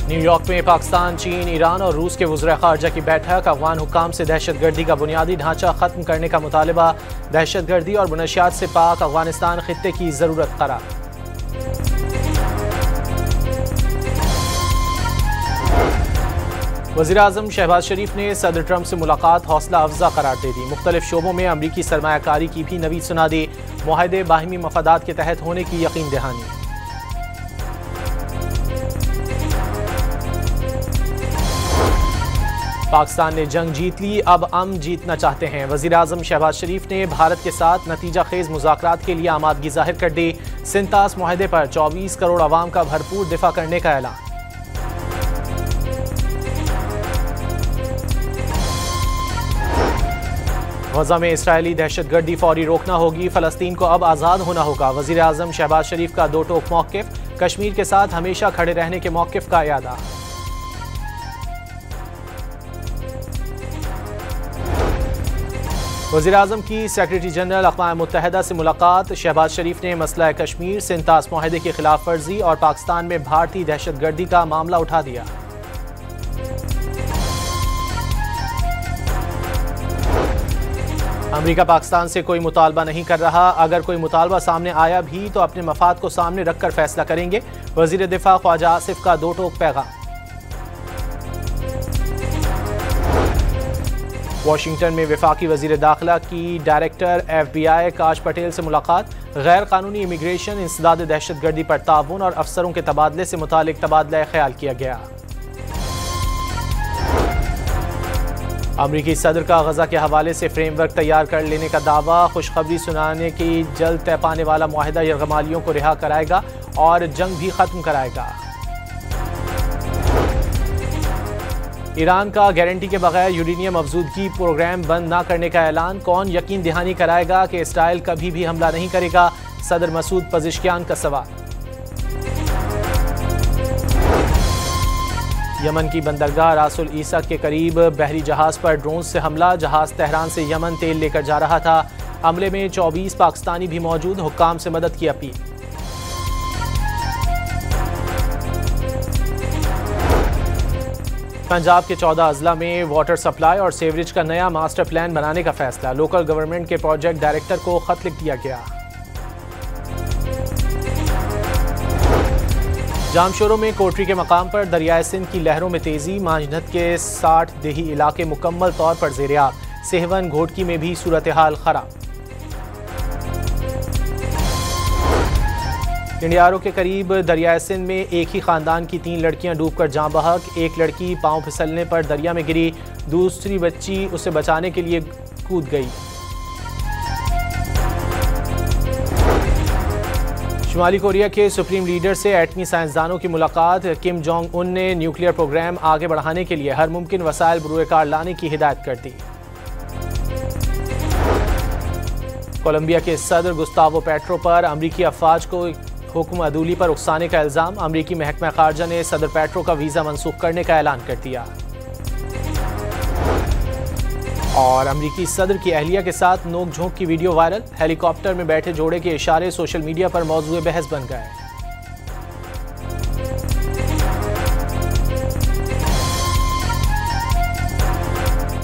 New York में पाकिस्तान, चीन, Iran और रूस के वज़ीर ख़ारजा की बैठक। अफ़गान हुक्काम से दहशतगर्दी का बुनियादी ढांचा ख़त्म करने का मुतालबा। दहशतगर्दी और मनशियात से पाक अफ़गानिस्तान खित्ते की ज़रूरत करार। वज़ीर-ए-आज़म शहबाज शरीफ ने सदर ट्रंप से मुलाकात हौसला अफजा करार दे दी। मुख्तलिफ शोबों में अमरीकी सरमायाकारी की भी नवीद सुना दी। मुआहदे बाहिमी मफादात के तहत होने की यकीन दहानी। पाकिस्तान ने जंग जीत ली, अब हम जीतना चाहते हैं। वज़ीर-ए-आज़म शहबाज शरीफ ने भारत के साथ नतीजा खेज मुज़ाकरात के लिए आमादगी जाहिर कर दी। सिंतास मुआहदे पर 24 करोड़ अवाम का भरपूर दिफा करने का ऐलान। गज़ा में इसराइली दहशतगर्दी फौरी रोकना होगी। फ़लस्तीन को अब आज़ाद होना होगा। वज़ीर-ए-आज़म शहबाज शरीफ का दो टोक मौक़िफ़। कश्मीर के साथ हमेशा खड़े रहने के मौक़िफ़ का यादा। वज़ीर-ए-आज़म की सेक्रेटरी जनरल अक़वाम मुत्तहिदा से मुलाकात। शहबाज शरीफ ने मसला कश्मीर, सिंतास मुआहदे की खिलाफ वर्जी और पाकिस्तान में भारतीय दहशतगर्दी का मामला उठा दिया। अमेरिका पाकिस्तान से कोई मुतालबा नहीं कर रहा। अगर कोई मुतालबा सामने आया भी तो अपने मफाद को सामने रखकर फैसला करेंगे। वज़ीर दिफा ख्वाजा आसिफ का दो टोक पैगाम। वाशिंगटन में वफाकी वज़ीर दाखिला की डायरेक्टर FBI काश पटेल से मुलाकात। गैर कानूनी इमिग्रेशन, इंसदाद दहशतगर्दी पर ताउन और अफसरों के तबादले से मुतालिक तबादला ख्याल किया गया। अमरीकी सदर का गजा के हवाले से फ्रेमवर्क तैयार कर लेने का दावा। खुशखबरी सुनाने की जल्द तय पाने वाला मुआहदा यरगमालियों को रिहा कराएगा और जंग भी खत्म कराएगा। ईरान का गारंटी के बगैर यूरेनियम अफजूदगी प्रोग्राम बंद न करने का ऐलान। कौन यकीन दहानी कराएगा कि इसराइल कभी भी हमला नहीं करेगा? सदर मसूद पज़िश्कियान का सवाल। यमन की बंदरगाह रासुल ईसा के करीब बहरी जहाज पर ड्रोन से हमला। जहाज तेहरान से यमन तेल लेकर जा रहा था। हमले में 24 पाकिस्तानी भी मौजूद। हुक्काम से मदद की अपील। पंजाब के 14 अजला में वाटर सप्लाई और सीवरेज का नया मास्टर प्लान बनाने का फैसला। लोकल गवर्नमेंट के प्रोजेक्ट डायरेक्टर को खत लिख दिया गया। जामशोरों में कोटरी के मकाम पर दरियाए सिंध की लहरों में तेजी। मांझनत के 60 देही इलाके मुकम्मल तौर पर ज़ेर-ए-आब। सेहवन घोटकी में भी सूरत हाल खराब। इंडियारो के करीब दरियाए सिंध में एक ही खानदान की 3 लड़कियां डूबकर जाँ बहक। एक लड़की पांव फिसलने पर दरिया में गिरी। दूसरी बच्ची उसे बचाने के लिए कूद गई। शुमाली कोरिया के सुप्रीम लीडर से एटमी साइंसदानों की मुलाकात। किम जोंग उन ने न्यूक्लियर प्रोग्राम आगे बढ़ाने के लिए हर मुमकिन वसाइल बरूए-कार लाने की हिदायत कर दी। कोलंबिया के सदर गुस्तावो पेट्रो पर अमरीकी अफवाज को हुक्म अदूली पर उकसाने का इल्ज़ाम। अमरीकी महकमा खारजा ने सदर पेट्रो का वीज़ा मनसूख करने का ऐलान कर दिया। और अमरीकी सदर की अहलिया के साथ नोक झोंक की वीडियो वायरल। हेलीकॉप्टर में बैठे जोड़े के इशारे सोशल मीडिया पर मौजूद बहस बन गए।